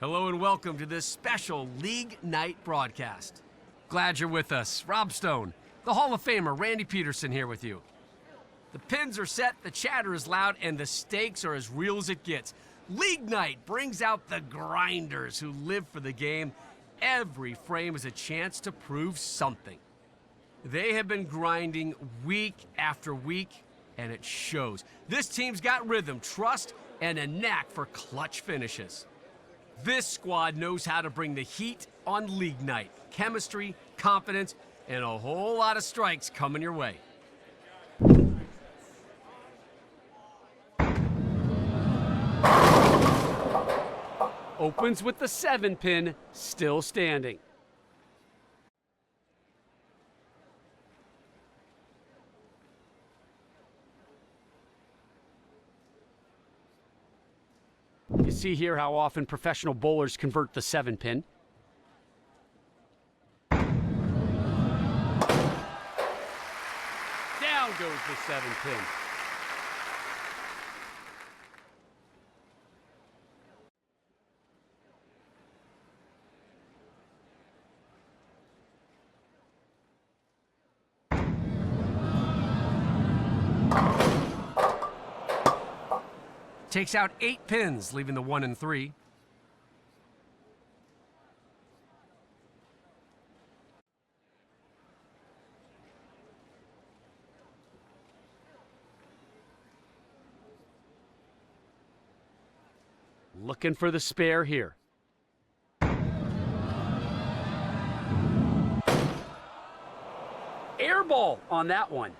Hello and welcome to this special League Night broadcast. Glad you're with us. Rob Stone, the Hall of Famer Randy Peterson here with you. The pins are set, the chatter is loud, and the stakes are as real as it gets. League Night brings out the grinders who live for the game. Every frame is a chance to prove something. They have been grinding week after week, and it shows. This team's got rhythm, trust, and a knack for clutch finishes. This squad knows how to bring the heat on League Night. Chemistry, confidence, and a whole lot of strikes coming your way. Opens with the 7-pin, still standing. You see here how often professional bowlers convert the 7-pin. Down goes the 7-pin. Takes out 8 pins, leaving the 1 and 3. Looking for the spare here. Air ball on that one.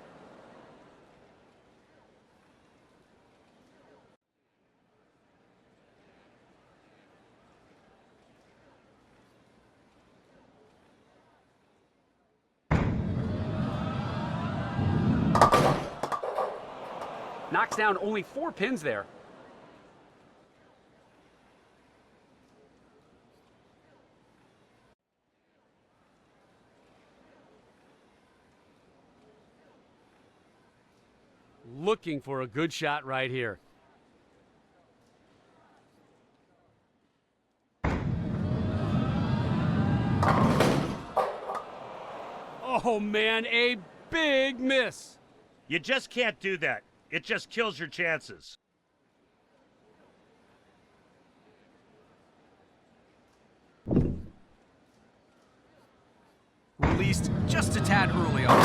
Knocks down only 4 pins there. Looking for a good shot right here. Oh man, a big miss. You just can't do that. It just kills your chances. Released just a tad early on.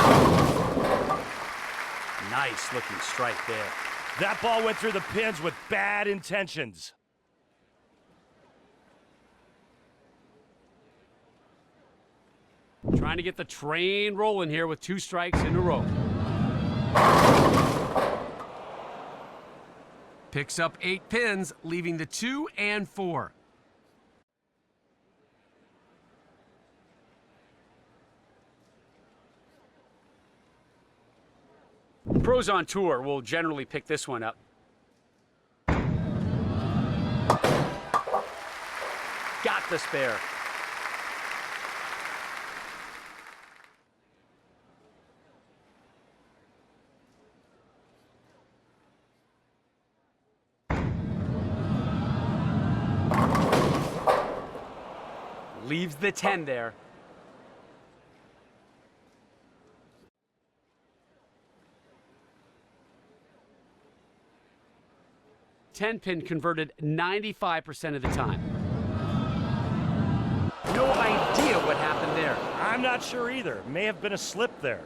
Nice looking strike there. That ball went through the pins with bad intentions. Trying to get the train rolling here with 2 strikes in a row. Picks up 8 pins, leaving the 2 and 4. Pros on tour will generally pick this one up. Got the spare. Leaves the 10 there. Ten-pin converted 95% of the time. No idea what happened there. I'm not sure either. May have been a slip there.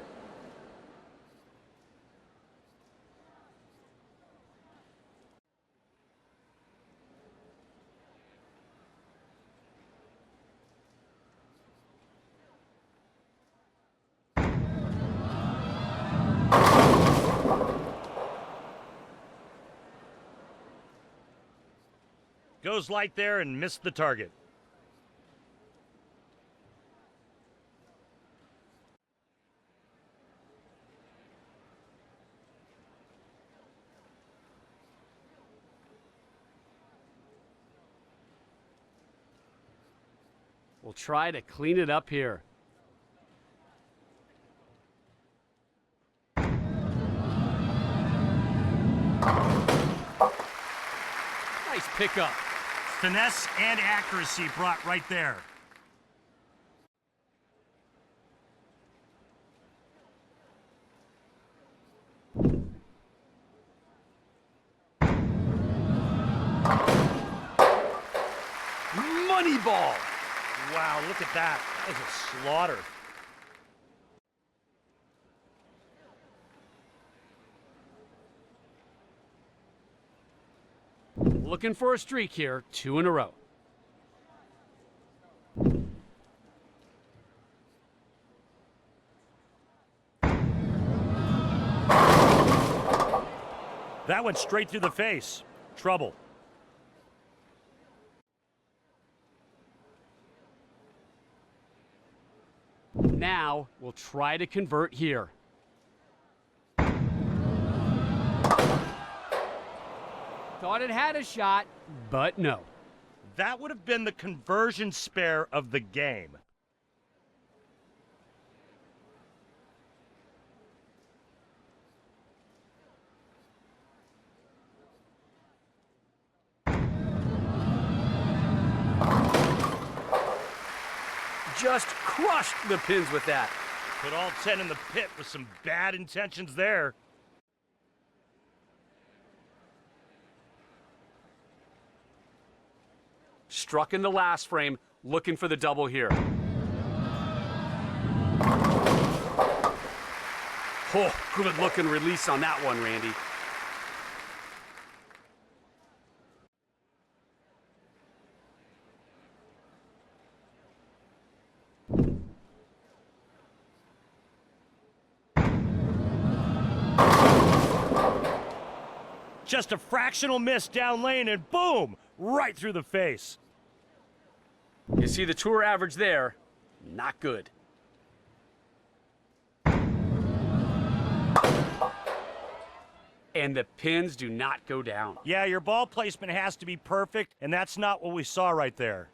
Goes light there and missed the target. We'll try to clean it up here. Nice pickup. Finesse and accuracy brought right there. Money ball. Wow, look at that. That was a slaughter. Looking for a streak here, 2 in a row. That went straight through the face. Trouble. Now we'll try to convert here. Thought it had a shot, but no. That would have been the conversion spare of the game. Just crushed the pins with that. Put all 10 in the pit with some bad intentions there. Struck in the last frame, looking for the double here. Oh, good looking release on that one, Randy. Just a fractional miss down lane and boom, right through the face. You see the tour average there, not good. And the pins do not go down. Yeah, your ball placement has to be perfect, and that's not what we saw right there.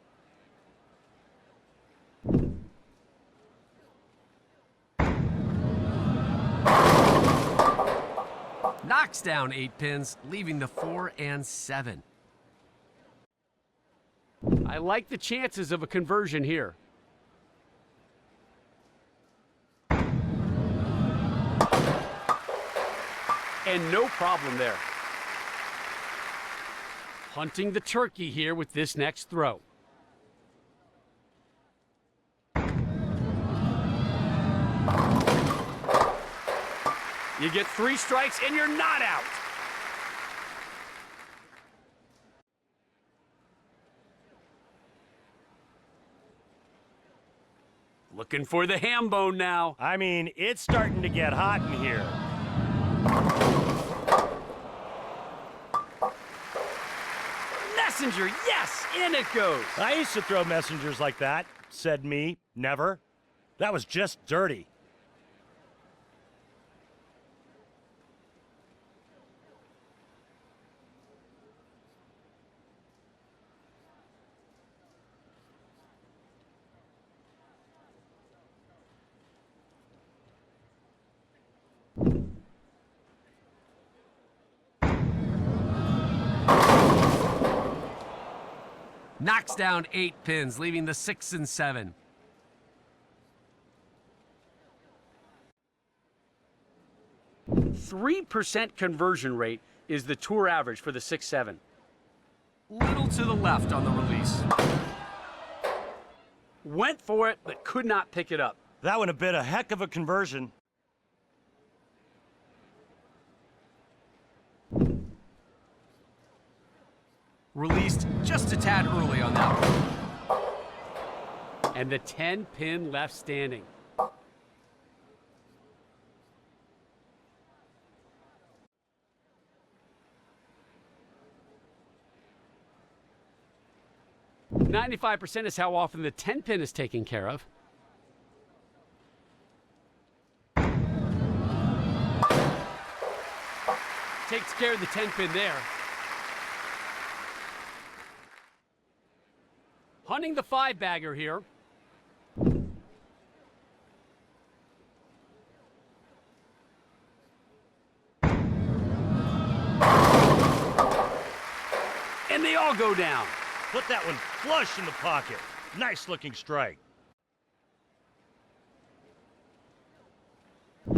Knocks down 8 pins, leaving the 4 and 7. I like the chances of a conversion here. And no problem there. Hunting the turkey here with this next throw. You get 3 strikes and you're not out. Looking for the ham bone now. I mean, it's starting to get hot in here. Messenger, yes, in it goes. I used to throw messengers like that, said me, never. That was just dirty. Knocks down 8 pins, leaving the 6 and 7. .3% conversion rate is the tour average for the 6-7. Little to the left on the release. Went for it, but could not pick it up. That would have been a heck of a conversion. Released just a tad early on that one. And the 10 pin left standing. .95% is how often the 10 pin is taken care of. Takes care of the 10 pin there. Hunting the 5-bagger here. And they all go down. Put that one flush in the pocket. Nice looking strike.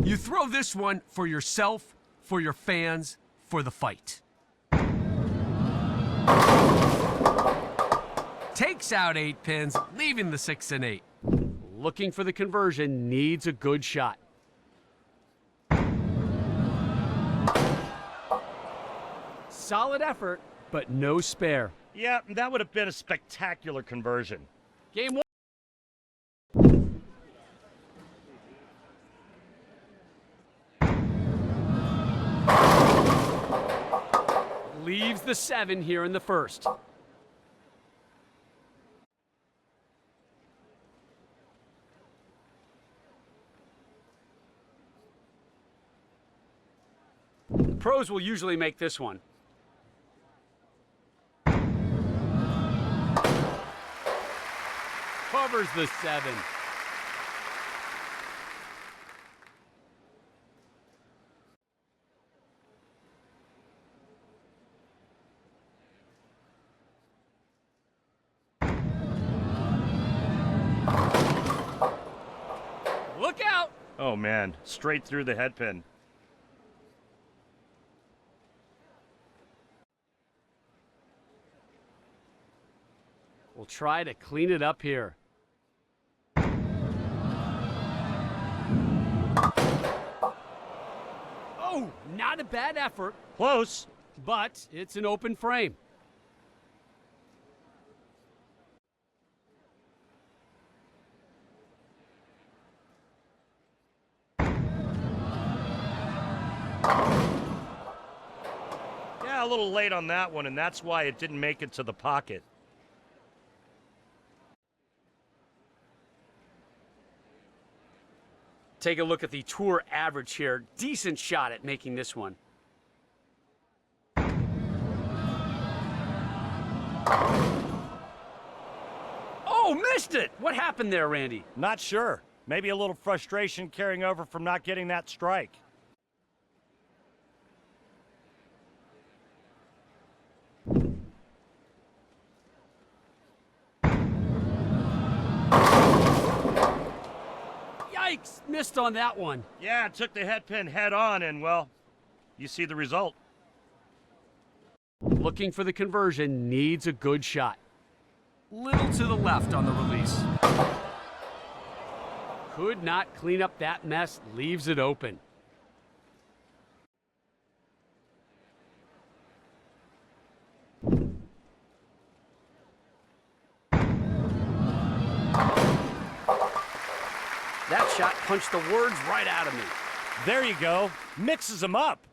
You throw this one for yourself, for your fans, for the fight. Takes out 8 pins, leaving the 6 and 8. Looking for the conversion, needs a good shot. Solid effort, but no spare. Yeah, that would have been a spectacular conversion. Game 1. Leaves the 7 here in the first. The pros will usually make this one. Covers the 7. Look out! Oh man, straight through the head pin. We'll try to clean it up here. Oh, not a bad effort, Close. but it's an open frame. Yeah, a little late on that one, and that's why it didn't make it to the pocket. Take a look at the tour average here. Decent shot at making this one. Oh, missed it! What happened there, Randy? Not sure. Maybe a little frustration carrying over from not getting that strike. Yikes! Missed on that one. Yeah, it took the head pin head on, and well, you see the result. Looking for the conversion, needs a good shot. Little to the left on the release. Could not clean up that mess, leaves it open. That shot punched the words right out of me. There you go. Mixes them up.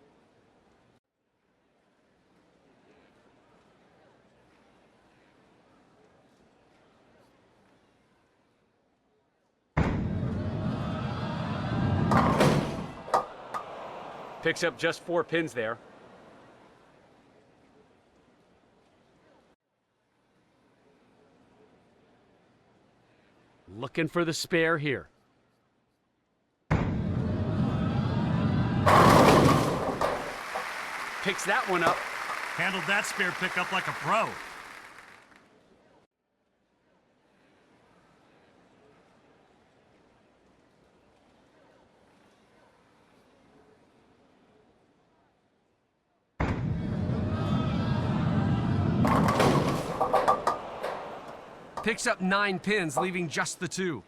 Picks up just 4 pins there. Looking for the spare here. Picks that one up. Handled that spare pickup like a pro. Picks up 9 pins, leaving just the 2.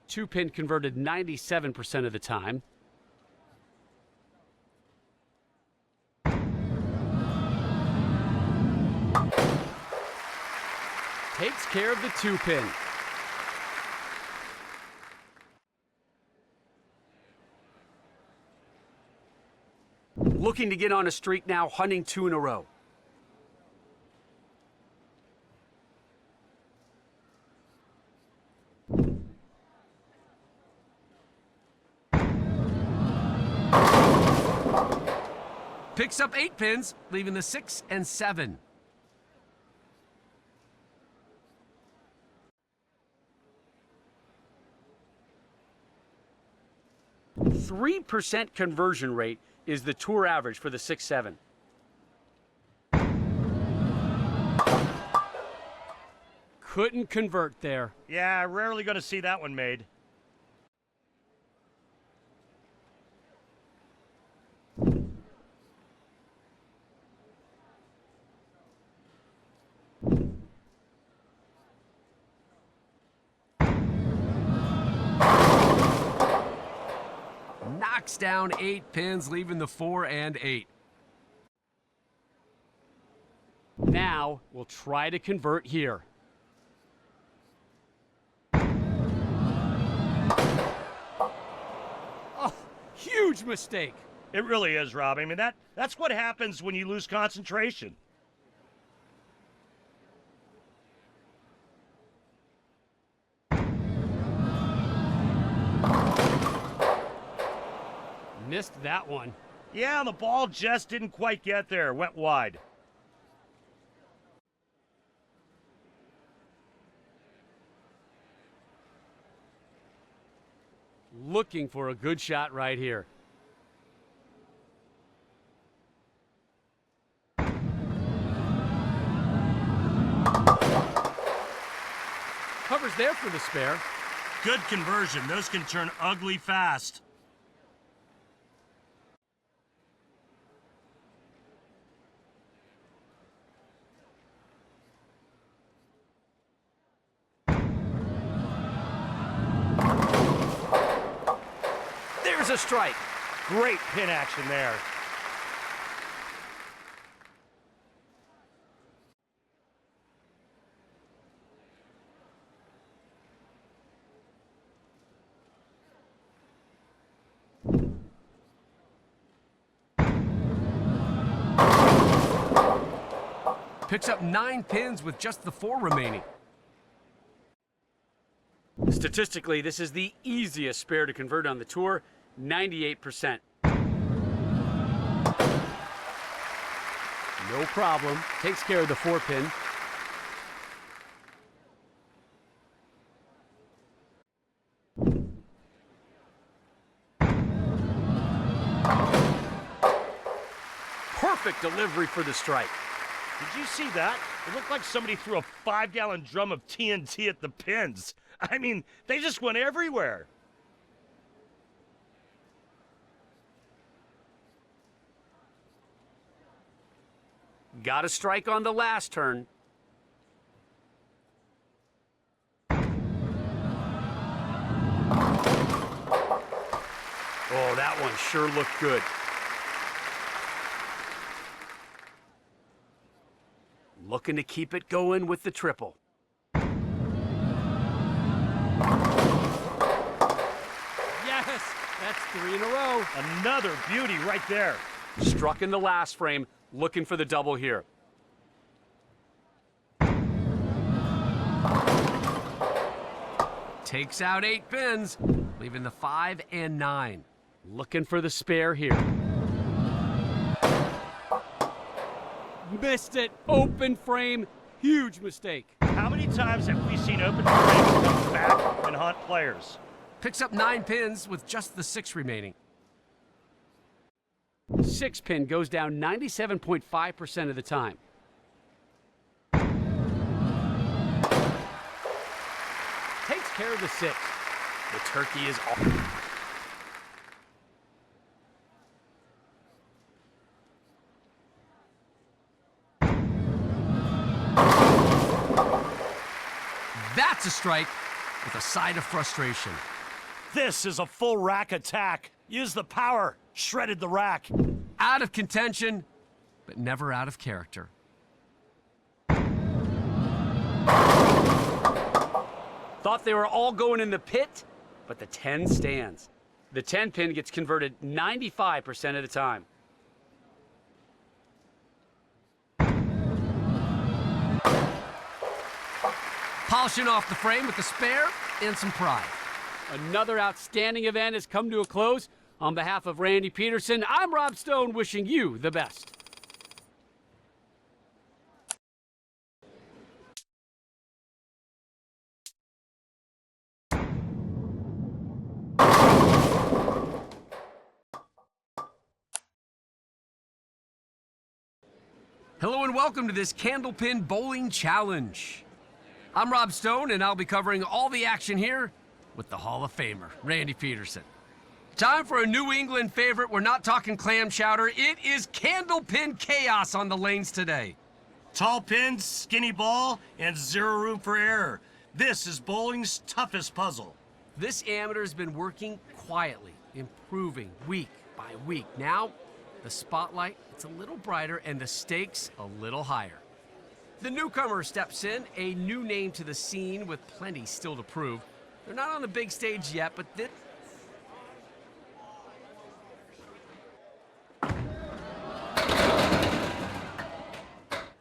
Two pin converted 97% of the time. Takes care of the 2 pin. Looking to get on a streak now, hunting 2 in a row. Picks up 8 pins, leaving the 6 and 7. 3% conversion rate is the tour average for the 6-7. Couldn't convert there. Yeah, rarely going to see that one made. Knocks down 8 pins, leaving the 4 and 8. Now we'll try to convert here. Oh, huge mistake. It really is, Rob. I mean, that's what happens when you lose concentration. Missed that one. Yeah, the ball just didn't quite get there. Went wide. Looking for a good shot right here. Covers there for the spare. Good conversion. Those can turn ugly fast. There's a strike. Great pin action there. Picks up 9 pins with just the 4 remaining. Statistically, this is the easiest spare to convert on the tour, 98%. No problem. Takes care of the 4 pin. Perfect delivery for the strike. Did you see that? It looked like somebody threw a 5-gallon drum of TNT at the pins. I mean, they just went everywhere. Got a strike on the last turn. Oh, that one sure looked good. Looking to keep it going with the triple. Yes, that's 3 in a row. Another beauty right there. Struck in the last frame, looking for the double here. Takes out 8 pins, leaving the 5 and 9. Looking for the spare here. Missed it. Open frame. Huge mistake. How many times have we seen open frames come back and haunt players? Picks up 9 pins with just the 6 remaining. 6 pin goes down 97.5% of the time. Takes care of the 6. The turkey is off. That's a strike with a side of frustration. This is a full rack attack. Use the power. Shredded the rack. Out of contention, but never out of character. Thought they were all going in the pit, but the 10 stands. The 10 pin gets converted 95% of the time. Polishing off the frame with the spare and some pride. Another outstanding event has come to a close. On behalf of Randy Peterson, I'm Rob Stone, wishing you the best. Hello and welcome to this Candlepin Bowling Challenge. I'm Rob Stone and I'll be covering all the action here with the Hall of Famer, Randy Peterson. Time for a New England favorite. We're not talking clam chowder. It is Candlepin chaos on the lanes today. Tall pins, skinny ball, and zero room for error. This is bowling's toughest puzzle. This amateur's been working quietly, improving week by week. Now, the spotlight, it's a little brighter and the stakes a little higher. The newcomer steps in, a new name to the scene with plenty still to prove. They're not on the big stage yet, but this...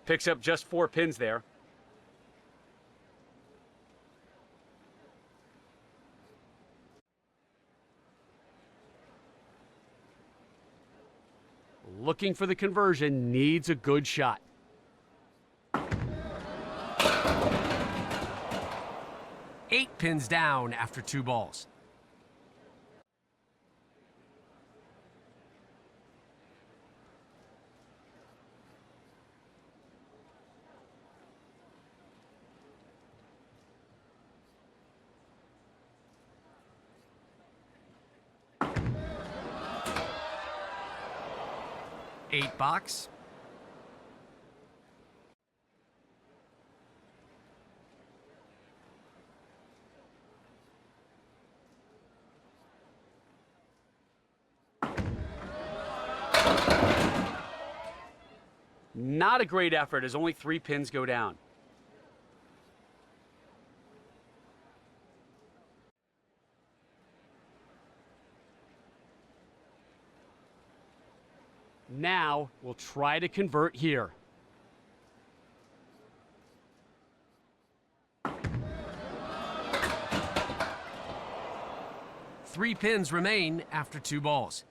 Picks up just 4 pins there. Looking for the conversion, needs a good shot. Eight pins down after 2 balls. Eight box. Not a great effort as only 3 pins go down. Now we'll try to convert here. Three pins remain after 2 balls.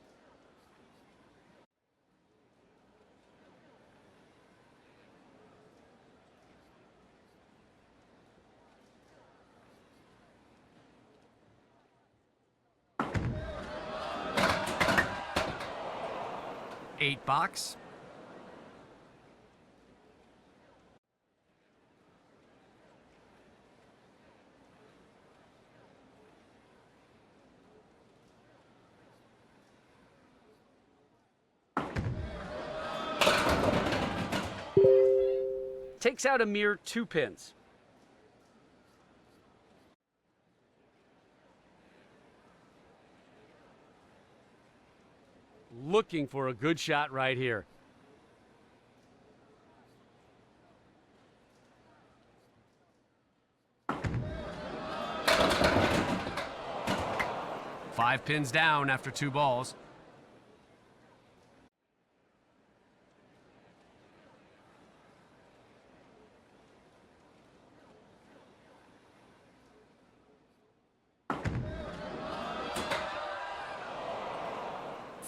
Eight box. Takes out a mere 2 pins. Looking for a good shot right here. Five pins down after 2 balls.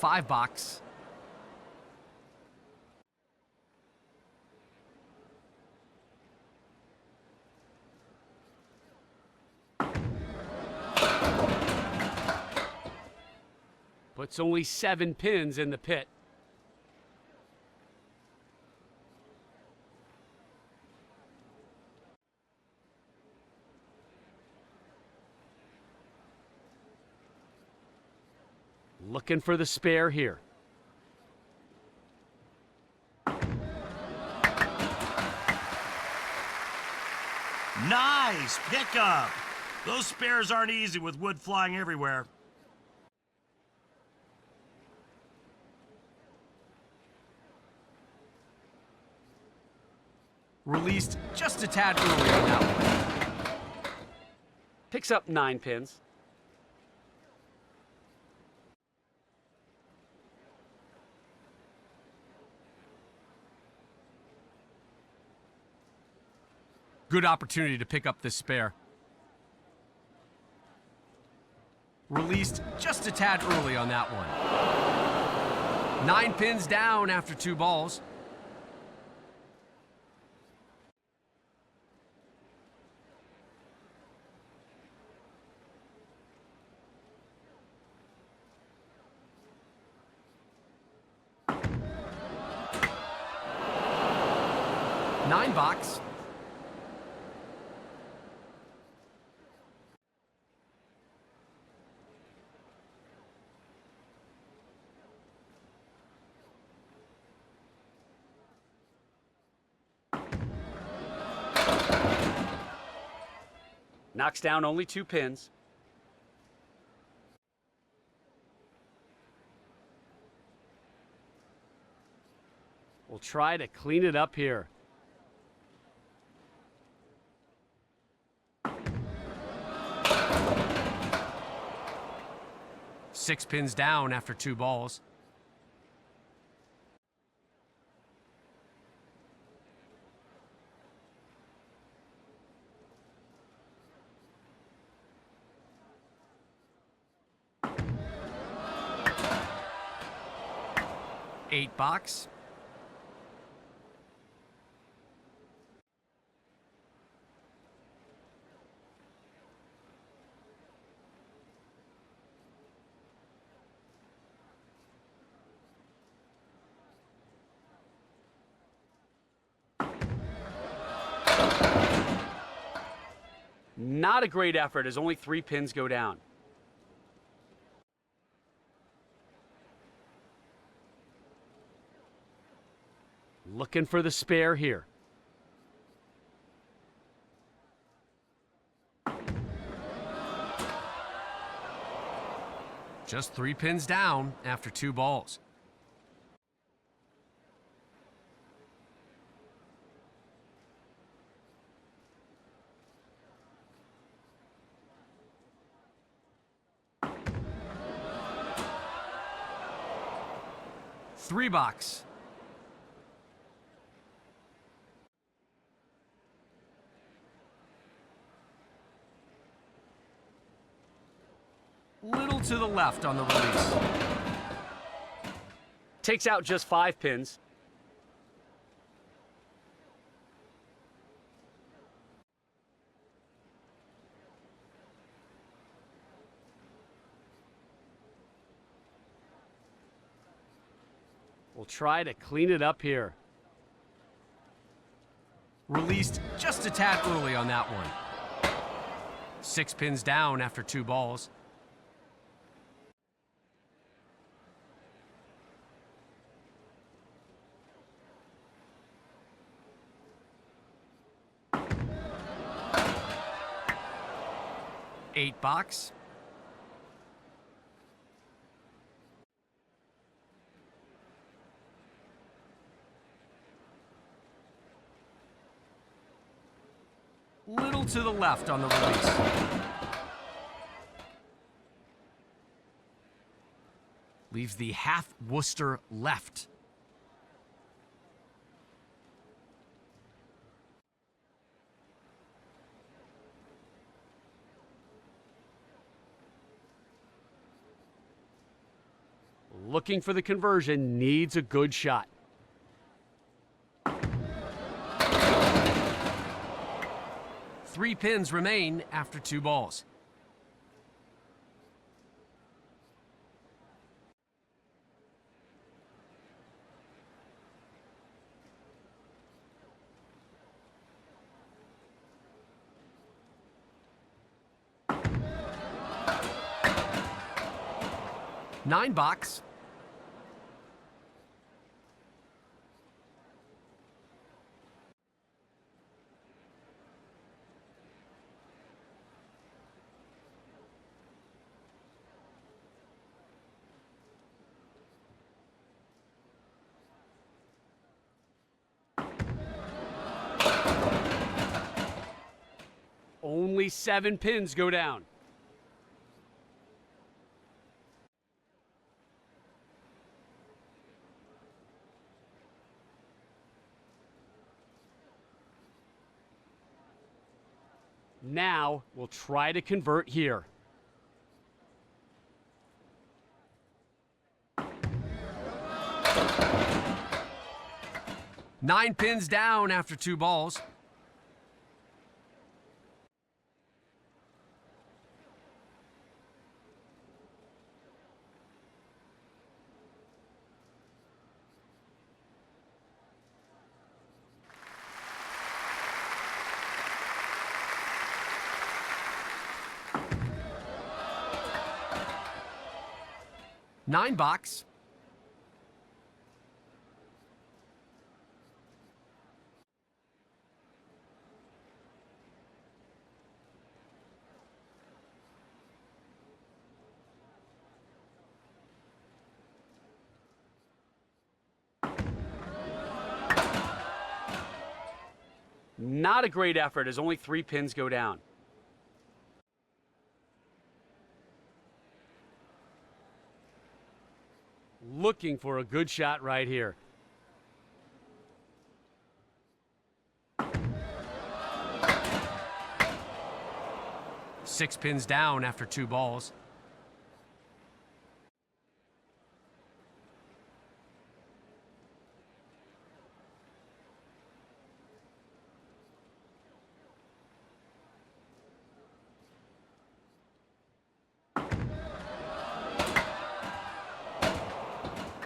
Five box. Puts only 7 pins in the pit. Looking for the spare here. Nice pickup. Those spares aren't easy with wood flying everywhere. Released just a tad early on that one. Picks up 9 pins. Good opportunity to pick up this spare. Released just a tad early on that one. 9 pins down after 2 balls. 9 box. Knocks down only 2 pins. We'll try to clean it up here. Six pins down after 2 balls. Eight box. Not a great effort as only 3 pins go down. Looking for the spare here. Just 3 pins down after 2 balls. Three box. Little to the left on the release. Takes out just 5 pins. We'll try to clean it up here. Released just a tad early on that one. 6 pins down after 2 balls. Eight box. Little to the left on the release. Leaves the half Worcester left. Looking for the conversion, needs a good shot. Three pins remain after 2 balls. Nine box. Only 7 pins go down. Now we'll try to convert here. Nine pins down after 2 balls. 9 box. Not a great effort as only 3 pins go down. Looking for a good shot right here. Six pins down after 2 balls.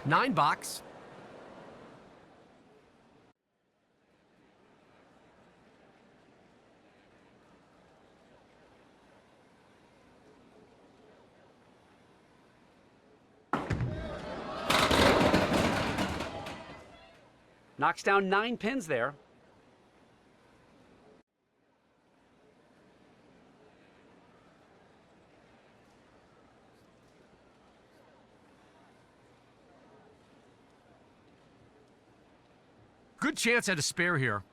Nine box. Knocks down 9 pins there. Good chance at a spare here.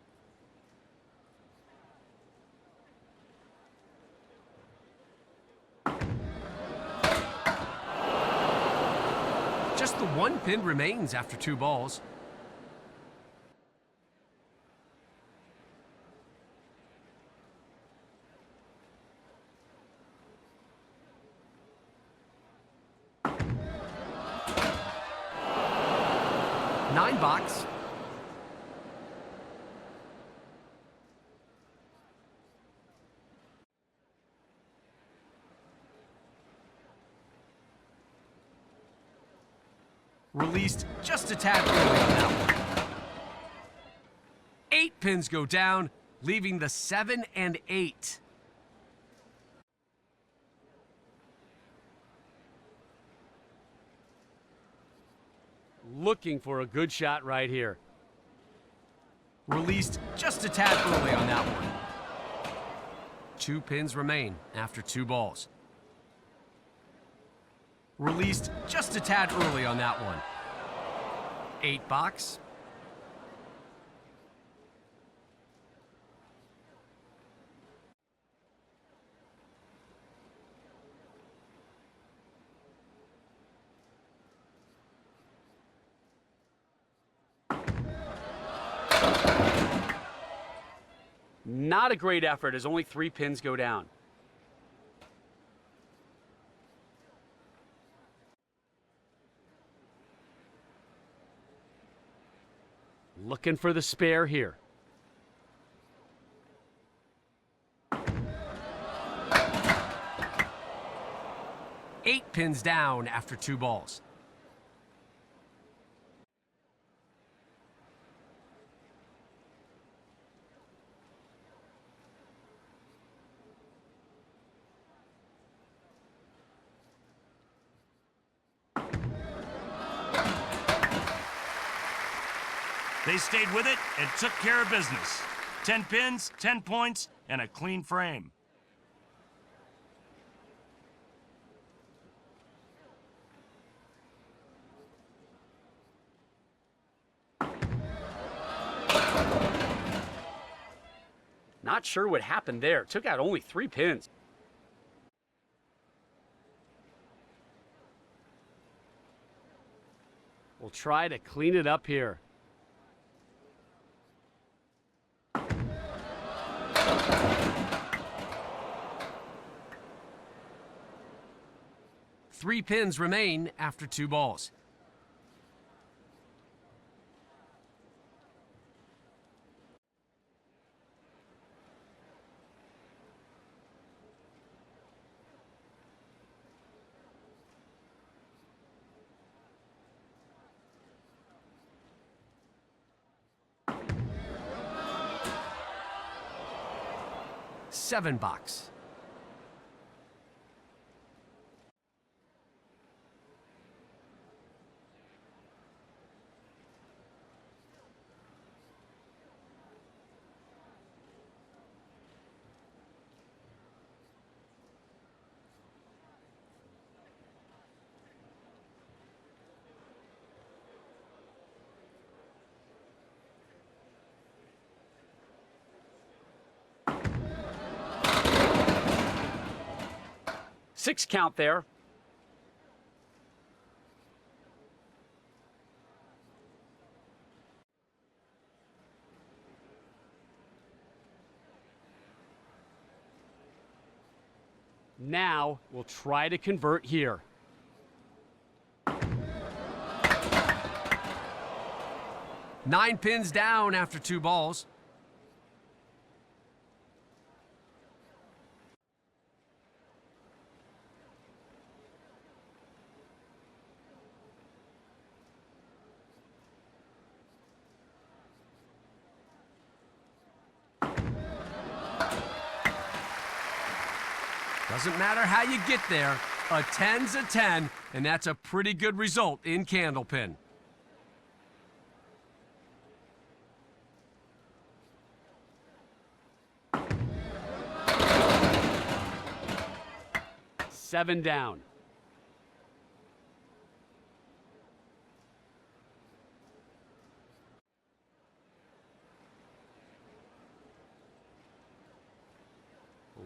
Just the 1 pin remains after 2 balls. Nine box. Released just a tad early on that one. 8 pins go down, leaving the 7 and 8. Looking for a good shot right here. Released just a tad early on that one. 2 pins remain after 2 balls. Released just a tad early on that one. 8 box. Not a great effort as only 3 pins go down. Looking for the spare here. Eight pins down after 2 balls. They stayed with it and took care of business. 10 pins, 10 points, and a clean frame. Not sure what happened there. Took out only 3 pins. We'll try to clean it up here. Three pins remain after 2 balls. Seven box. – 6 count there. Now we'll try to convert here. Nine pins down after 2 balls. Doesn't matter how you get there, a 10's a 10, and that's a pretty good result in Candlepin. Seven down.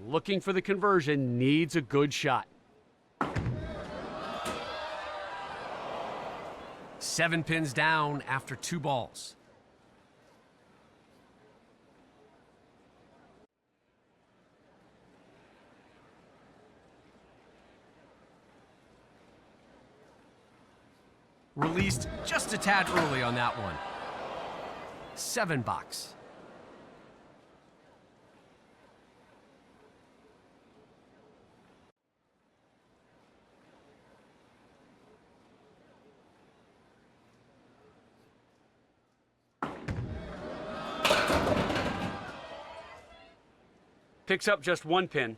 Looking for the conversion, needs a good shot. 7 pins down after 2 balls. Released just a tad early on that one. 7 box. Picks up just 1 pin.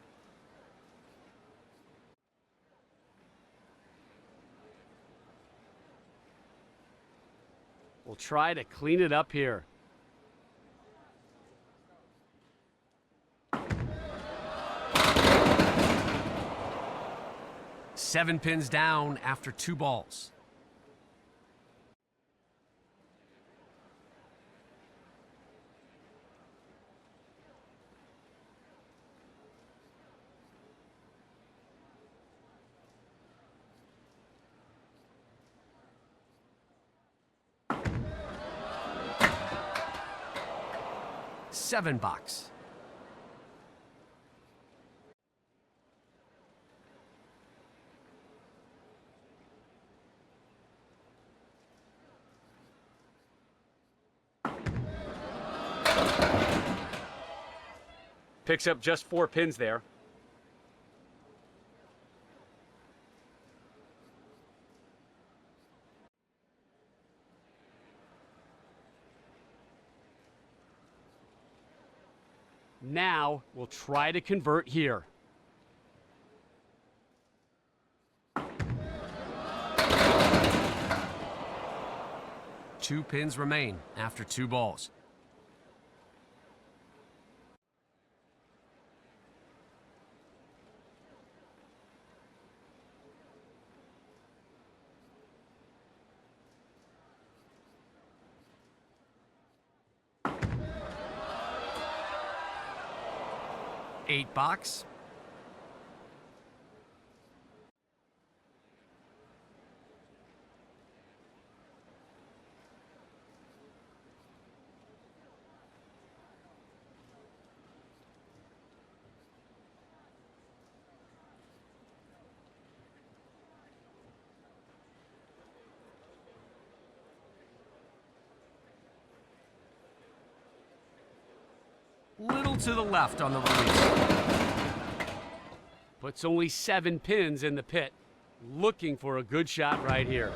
We'll try to clean it up here. Seven pins down after 2 balls. Seven box. Picks up just 4 pins there. Now we'll try to convert here. Two pins remain after 2 balls. Eight box. Little to the left on the release. Puts only 7 pins in the pit. Looking for a good shot right here.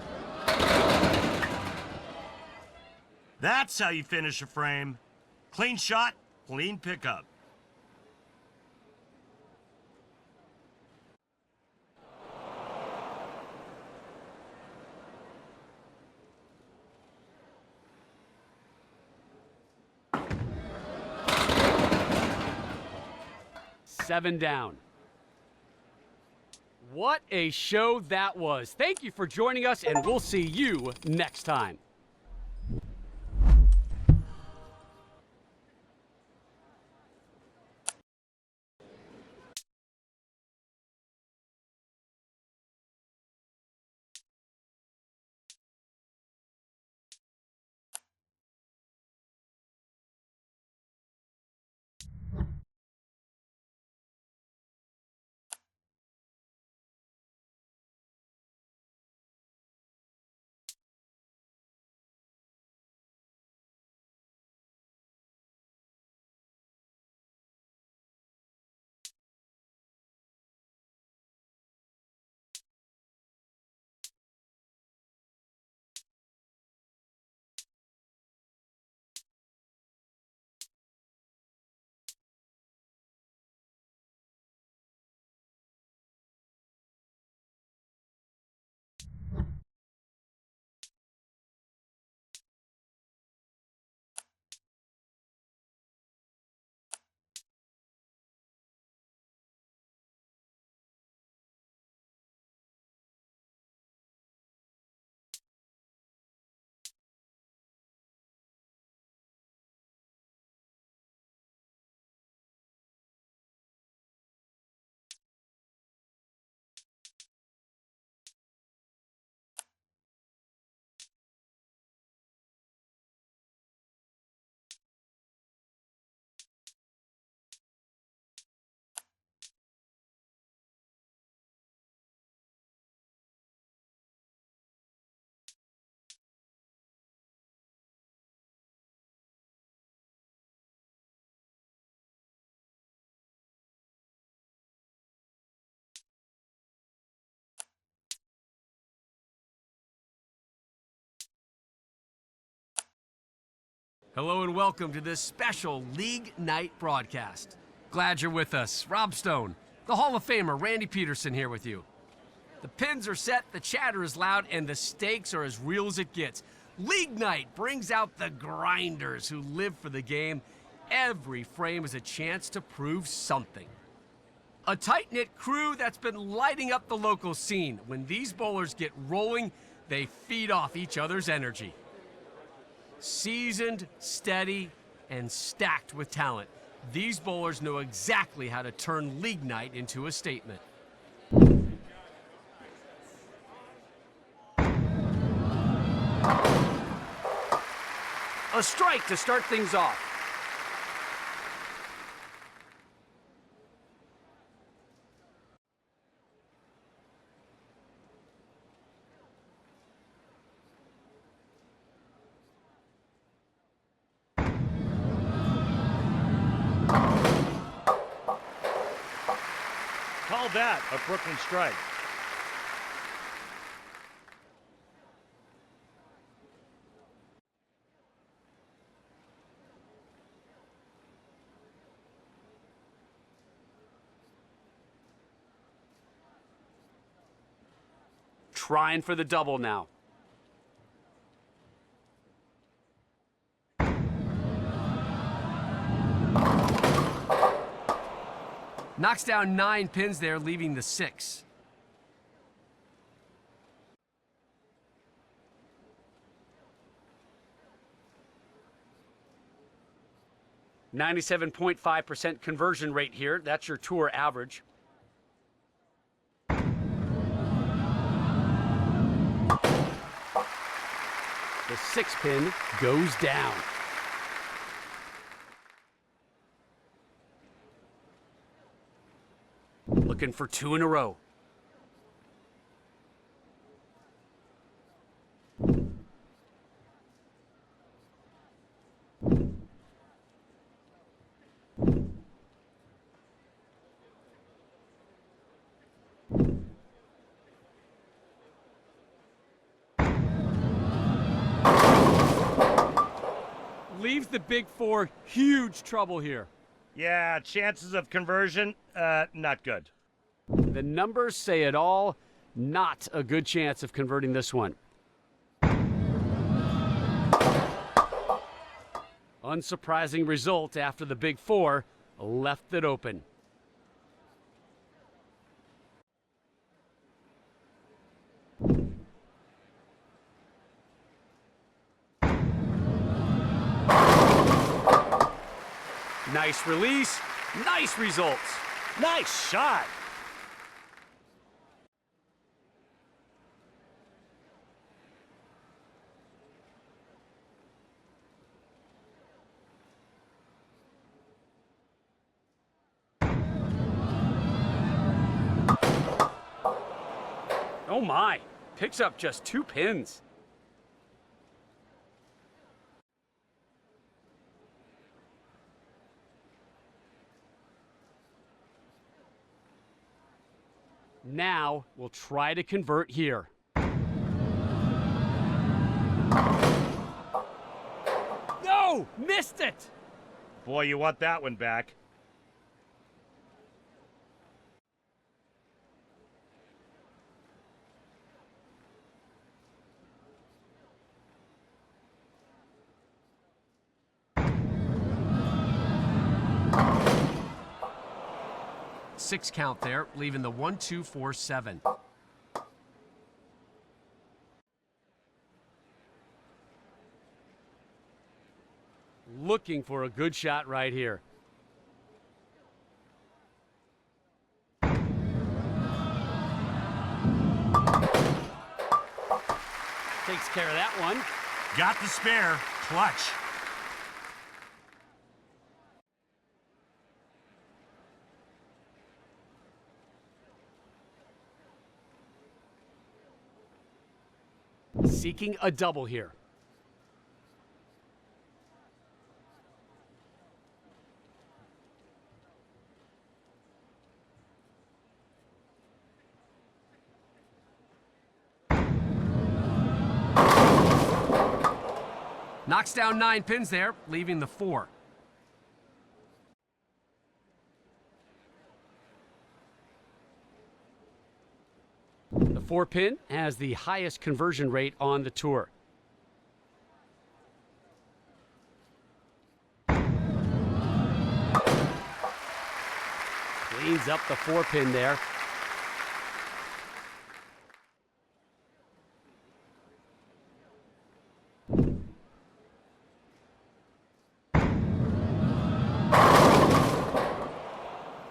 That's how you finish a frame. Clean shot, clean pickup. Seven down. What a show that was. Thank you for joining us, and we'll see you next time. Hello and welcome to this special League Night broadcast. Glad you're with us. Rob Stone, the Hall of Famer Randy Peterson here with you. The pins are set, the chatter is loud, and the stakes are as real as it gets. League Night brings out the grinders who live for the game. Every frame is a chance to prove something. A tight-knit crew that's been lighting up the local scene. When these bowlers get rolling, they feed off each other's energy. Seasoned, steady, and stacked with talent, these bowlers know exactly how to turn League Night into a statement. A strike to start things off. Call that a Brooklyn strike. Trying for the double now. Knocks down 9 pins there, leaving the 6. .5% conversion rate here. That's your tour average. The 6 pin goes down. Looking for 2 in a row. Leaves the big 4 huge trouble here. Yeah, chances of conversion, not good. The numbers say it all. Not a good chance of converting this one. Unsurprising result after the big 4 left it open. Nice release, nice results. Nice shot. Oh my, picks up just 2 pins. Now we'll try to convert here. No, missed it. Boy, you want that one back. Six count there, leaving the 1, 2, 4, 7. Looking for a good shot right here. Takes care of that one. Got the spare. Clutch. Seeking a double here. Knocks down 9 pins there, leaving the 4. The 4 pin has the highest conversion rate on the tour. Cleans up the 4 pin there.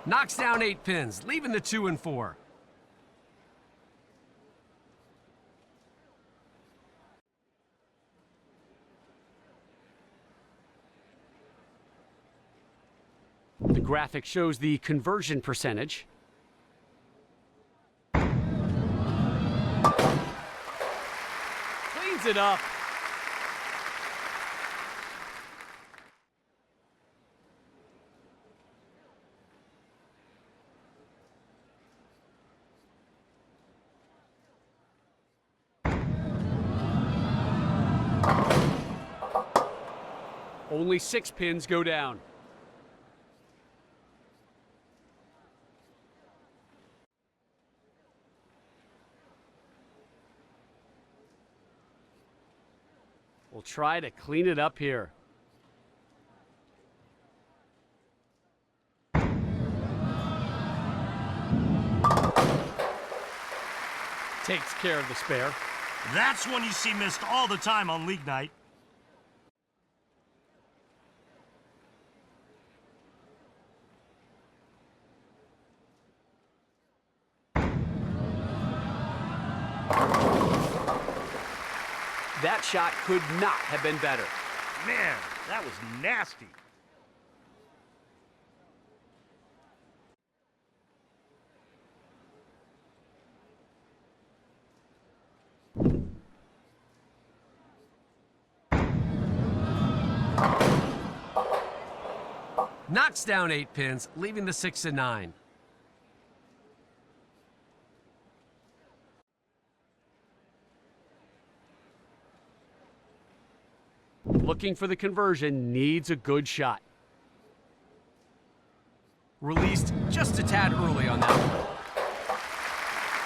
Knocks down 8 pins, leaving the 2 and 4. The graphic shows the conversion percentage. Cleans it up. Only 6 pins go down. We'll try to clean it up here. Takes care of the spare. That's one you see missed all the time on league night. That shot could not have been better. Man, that was nasty. Knocks down 8 pins, leaving the 6 and 9. Looking for the conversion, needs a good shot. Released just a tad early on that one.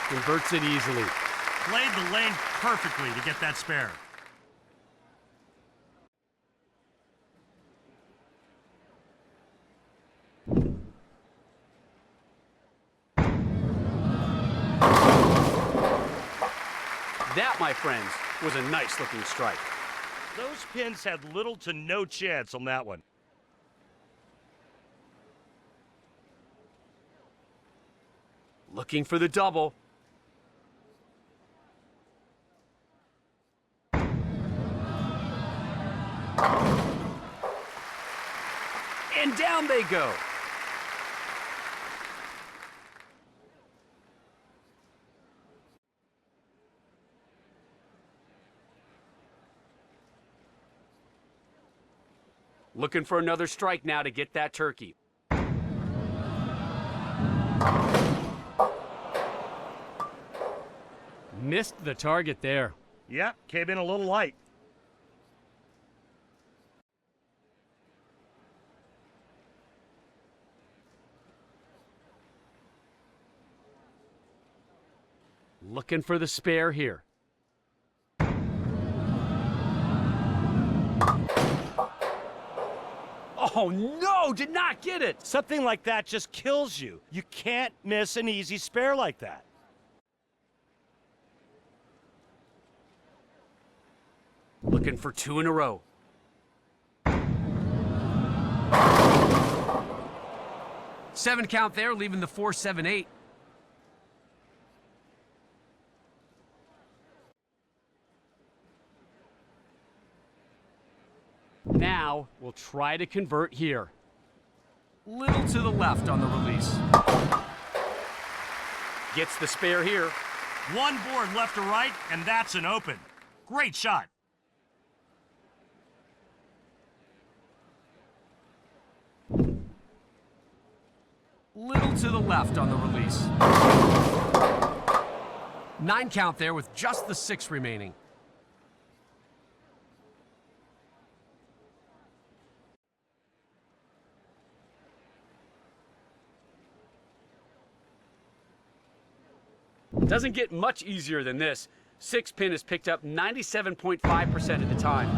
Converts it easily. Played the lane perfectly to get that spare. That, my friends, was a nice looking strike. Those pins had little to no chance on that one. Looking for the double. And down they go. Looking for another strike now to get that turkey. Missed the target there. Yeah, came in a little light. Looking for the spare here. Oh no, did not get it. Something like that just kills you. You can't miss an easy spare like that. Looking for 2 in a row. Seven count there, leaving the 4, 7, 8. Now, we'll try to convert here. Little to the left on the release. Gets the spare here. One board left to right, and that's an open. Great shot. Little to the left on the release. 9 count there with just the 6 remaining. Doesn't get much easier than this. 6-pin is picked up 97.5% of the time.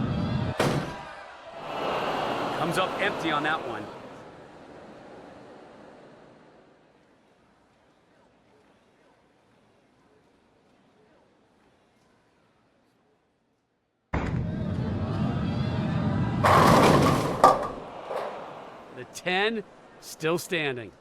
Comes up empty on that one. The 10 still standing.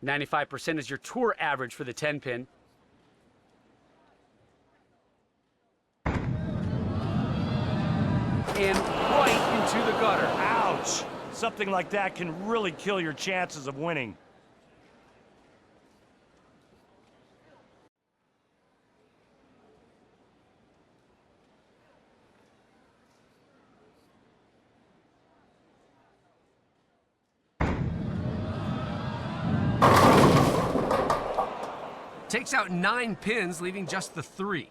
95% is your tour average for the 10 pin. And right into the gutter. Ouch! Something like that can really kill your chances of winning. Takes out 9 pins, leaving just the 3.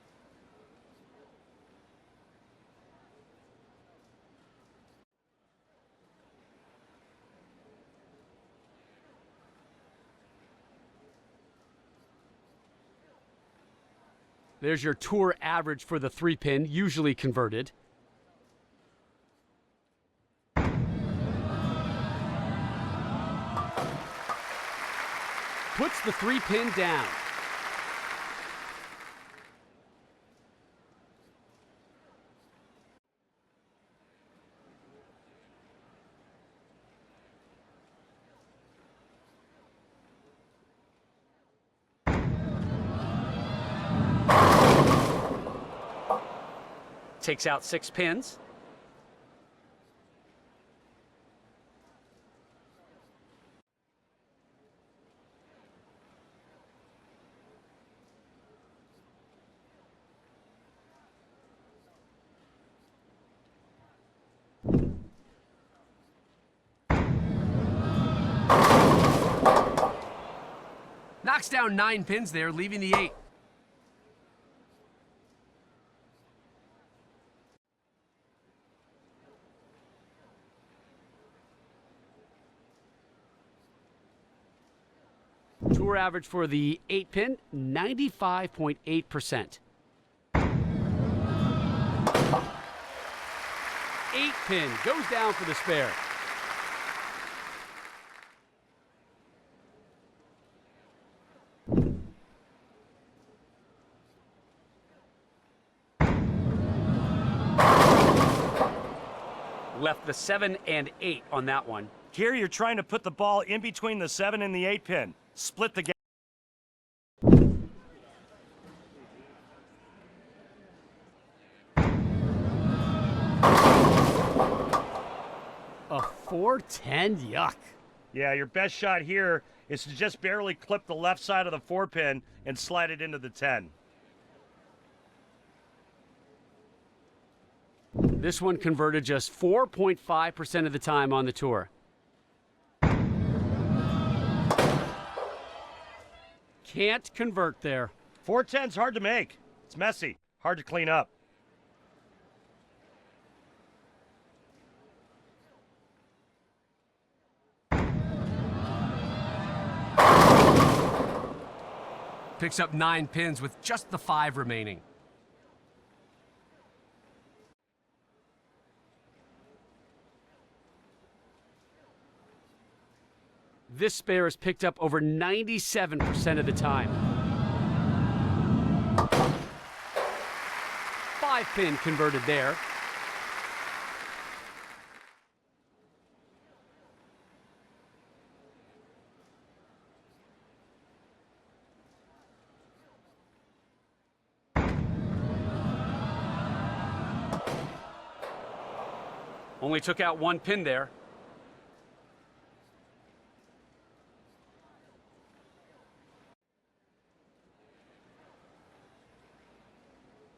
There's your tour average for the 3 pin, usually converted. Puts the 3 pin down. Takes out 6 pins. Knocks down 9 pins there, leaving the 8. Tour average for the 8 pin, 95.8%. 8 pin goes down for the spare. Left the 7 and 8 on that one. Here you're trying to put the ball in between the 7 and the 8 pin. Split the gap. A 410, yuck. Yeah, your best shot here is to just barely clip the left side of the 4 pin and slide it into the 10. This one converted just 4.5% of the time on the tour. Can't convert there. 410's hard to make. It's messy, hard to clean up. Picks up 9 pins with just the 5 remaining. This spare is picked up over 97% of the time. 5 pin converted there. Only took out 1 pin there.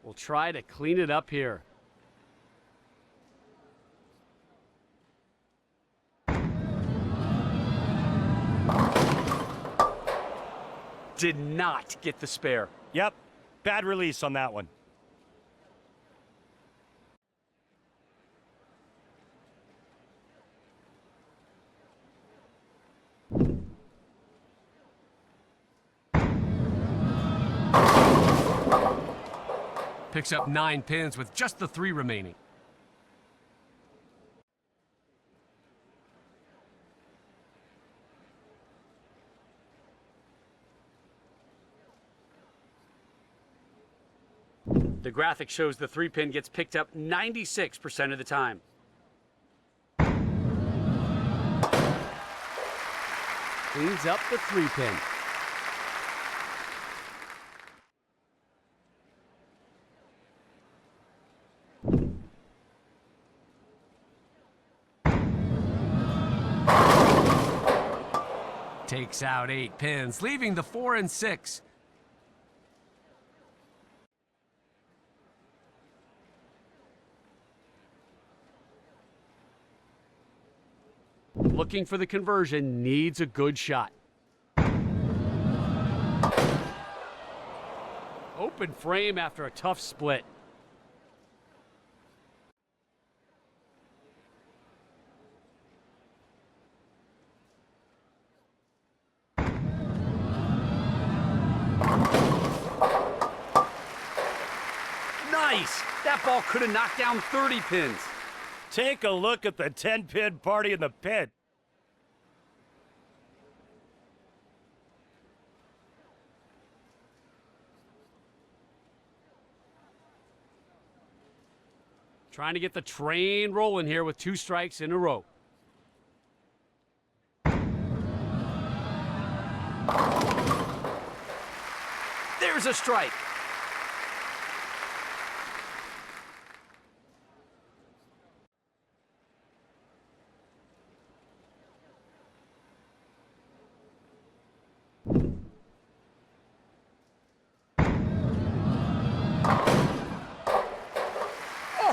We'll try to clean it up here. Did not get the spare. Yep, bad release on that one. Picks up 9 pins with just the 3 remaining. The graphic shows the 3 pin gets picked up 96% of the time. Cleans up the 3-pin. Takes out 8 pins, leaving the 4 and 6. Looking for the conversion, needs a good shot. Open frame after a tough split. Nice! That ball could have knocked down 30 pins. Take a look at the 10-pin party in the pit. Trying to get the train rolling here with 2 strikes in a row. There's a strike.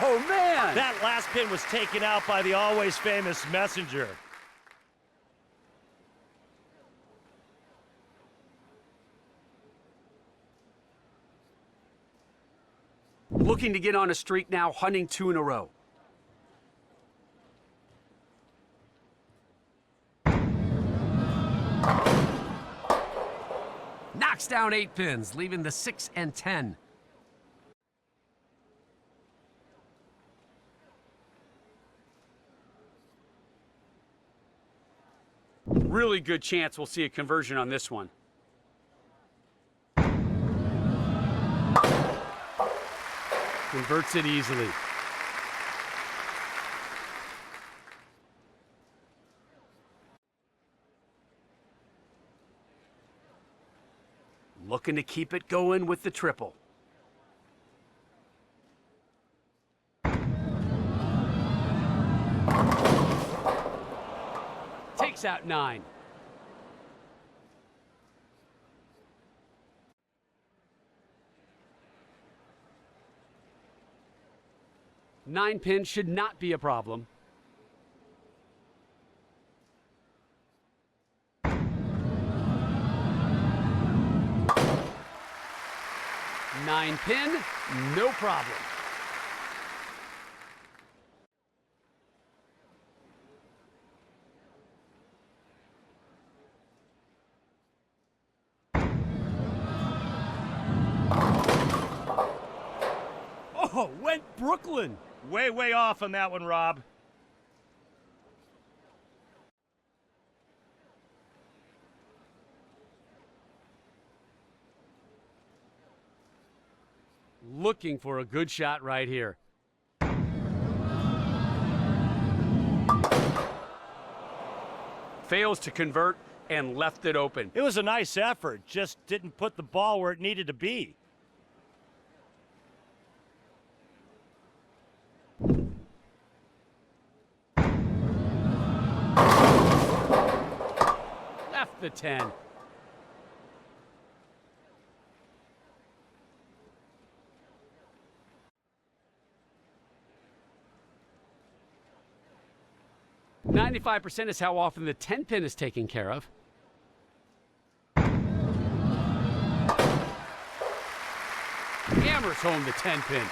Oh, man! That last pin was taken out by the always famous messenger. Looking to get on a streak now, hunting 2 in a row. Knocks down 8 pins, leaving the 6 and 10. Really good chance we'll see a conversion on this one. Converts it easily. Looking to keep it going with the triple. Takes out 9. Nine pin should not be a problem. Nine pin, no problem. Oh, went Brooklyn. Way off on that one, Rob. Looking for a good shot right here. Fails to convert and left it open. It was a nice effort, just didn't put the ball where it needed to be. Left the 10. %95 is how often the 10 pin is taken care of. Hammers home the 10 pin.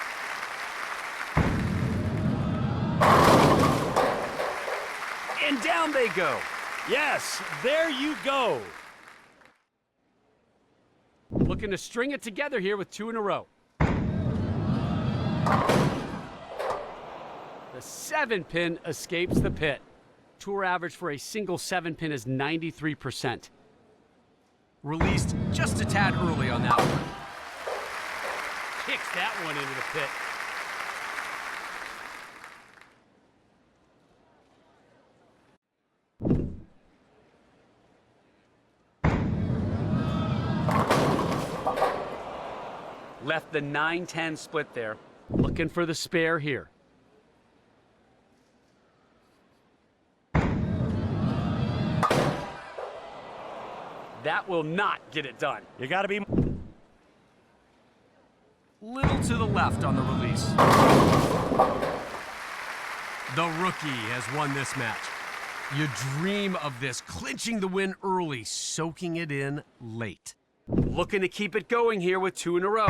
And down they go. Yes, there you go. Looking to string it together here with 2 in a row. The 7 pin escapes the pit. Tour average for a single 7 pin is 93%. Released just a tad early on that one. Kicks that one into the pit. Left the 9-10 split there. Looking for the spare here. That will not get it done. You got to be... Little to the left on the release. The rookie has won this match. You dream of this, clinching the win early, soaking it in late. Looking to keep it going here with 2 in a row.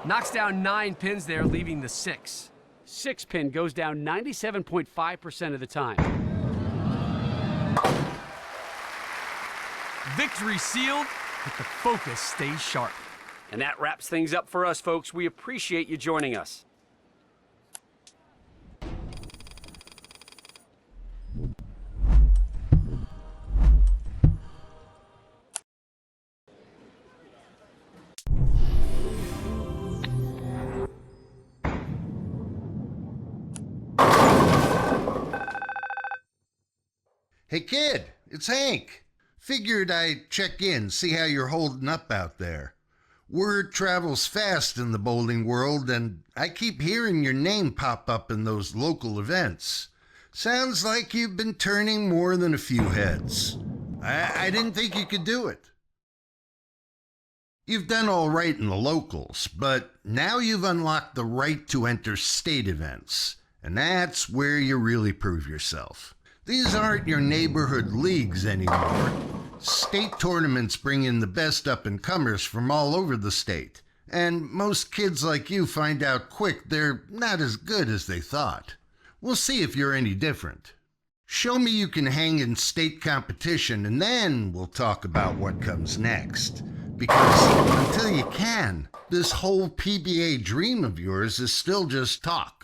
Knocks down 9 pins there, leaving the 6. 6 pin goes down 97.5% of the time. Victory sealed, but the focus stays sharp. And that wraps things up for us, folks. We appreciate you joining us. Hey kid, it's Hank. Figured I'd check in, see how you're holding up out there. Word travels fast in the bowling world, and I keep hearing your name pop up in those local events. Sounds like you've been turning more than a few heads. I didn't think you could do it. You've done all right in the locals, but now you've unlocked the right to enter state events, and that's where you really prove yourself. These aren't your neighborhood leagues anymore. State tournaments bring in the best up-and-comers from all over the state, and most kids like you find out quick they're not as good as they thought. We'll see if you're any different. Show me you can hang in state competition, and then we'll talk about what comes next. Because until you can, this whole PBA dream of yours is still just talk.